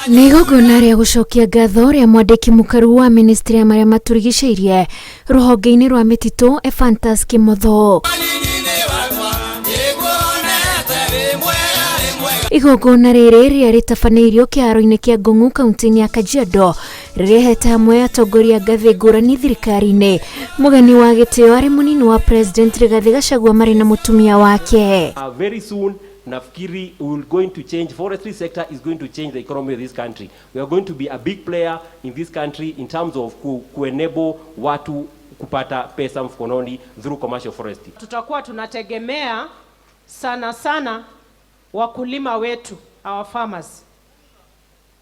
Nigogona ria gucokia ngatho ria mwandiki mukaru wa ministry ya maria maturigiceirie ruhonge-ini rwa mititu Ephantus Kimotho. Igogona riri ria ritabaneirio kiaro-ini kia Ng'ong'u kaunti-ini ya Kajiado rirehete hamwe atongoria ngathi ngurani thirikari-ini. Mugeni wa gitio ari munini wa president Rigathi Gachagua mari na mutumia wake. Very soon nafikiri we will going to change, forestry sector is going to change the economy of this country. We are going to be a big player in this country in terms of kuenable watu kupata pesa mfukoni through commercial forestry. Tutakuwa tunategemea sana wakulima wetu, our farmers,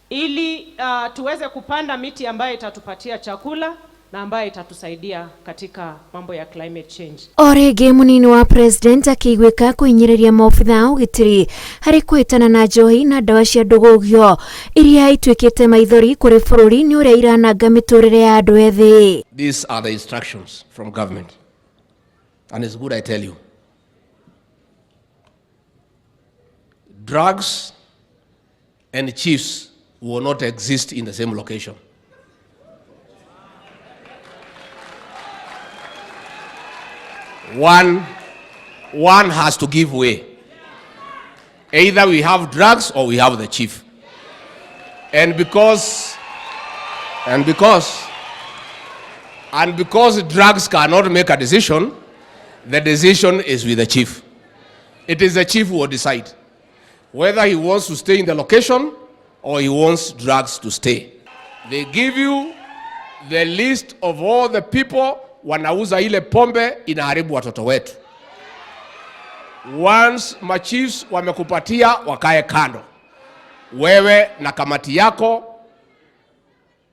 ili tuweze kupanda miti ambayo itatupatia chakula na ambayo itatusaidia katika mambo ya climate change. Orege munini wa president akigwika kuinyireria maofitha ugitiri hari kwitana na njohi na dawa cia ndugugio iria itwikite maithori kuri bururi ni uria irananga miturire ya andu ethi. These are the instructions from government, and it's good I tell you. Drugs and chiefs will not exist in the same location. One has to give way. Either we have drugs or we have the chief. And because drugs cannot make a decision, the decision is with the chief. It is the chief who will decide whether he wants to stay in the location or he wants drugs to stay. They give you the list of all the people wanauza ile pombe inaharibu watoto wetu. Once machiefs wamekupatia wakae kando, wewe na kamati yako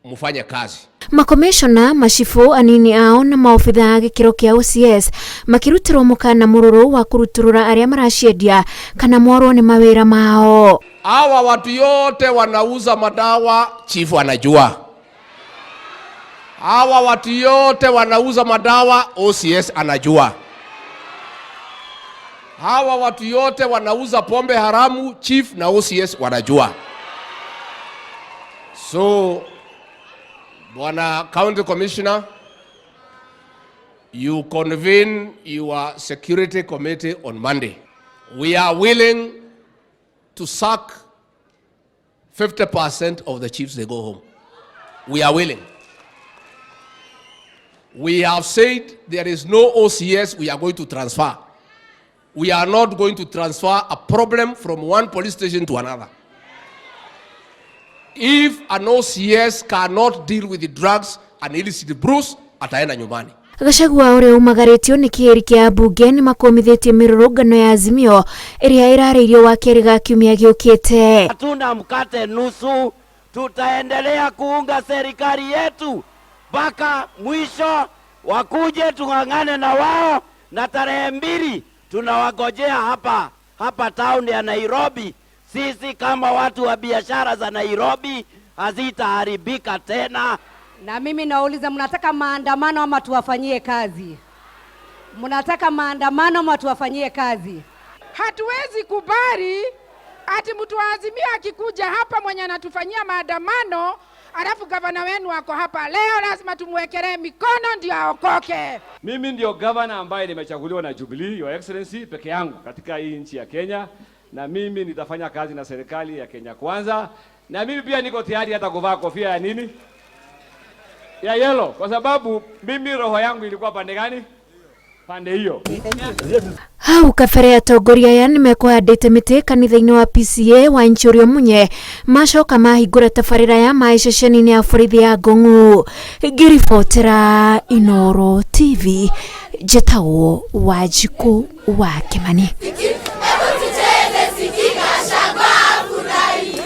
mufanye kazi. Makomicona, macibu anini ao na maofitha gikiro kia OCS makirutirwo mukana mururu wa kũrutũrũra arĩa maraciendia kana morwo ni mawira mao. Hawa watu yote wanauza madawa, chief anajua. Hawa watu yote wanauza madawa, OCS anajua. Hawa watu yote wanauza pombe haramu, chief na OCS wanajua. So Bwana County Commissioner, you convene your security committee on Monday. We are willing to sack 50% of the chiefs, they go home. We are willing. We have said there is no OCS we are going to transfer. We are not going to transfer a problem from one police station to another. If an OCS cannot deal with the drugs and illicit brews, ataenda nyumbani. Gachagua uri umagaritio ni kieri kia bunge ni makomithitie mirurungano ya Azimio iria irariirio wa keri ga kiumia giukite. Hatuna mkate nusu, tutaendelea kuunga serikali yetu mpaka mwisho, wakuje tung'ang'ane na wao, na tarehe 2 tunawagojea hapa town ya Nairobi. Sisi kama watu wa biashara za Nairobi hazitaharibika tena. Na mimi nauliza, mnataka maandamano ama tuwafanyie kazi? Mnataka maandamano ama tuwafanyie kazi? Hatuwezi kubali ati mtu wa Azimio akikuja hapa mwenye anatufanyia maandamano alafu gavana wenu wako hapa leo, lazima tumwekelee mikono ndio aokoke. Mimi ndio gavana ambaye nimechaguliwa na Jubilee, Your Excellency, peke yangu katika hii nchi ya Kenya, na mimi nitafanya kazi na serikali ya Kenya Kwanza, na mimi pia niko tayari hata kuvaa kofia ya nini? Ya yellow, kwa sababu mimi roho yangu ilikuwa pande gani? Pande hiyo. Hau kabere atongoria aya nimekuhandite miti kanitha-ini wa PCA wa Nchurio Munye macoka mahingũra tabarĩra ya maĩ ceceni-inĩ ya borithi ya Ng'ong'u. Ngĩribotera Inooro TV, njĩtagwo Wanjikũ wa Kimani.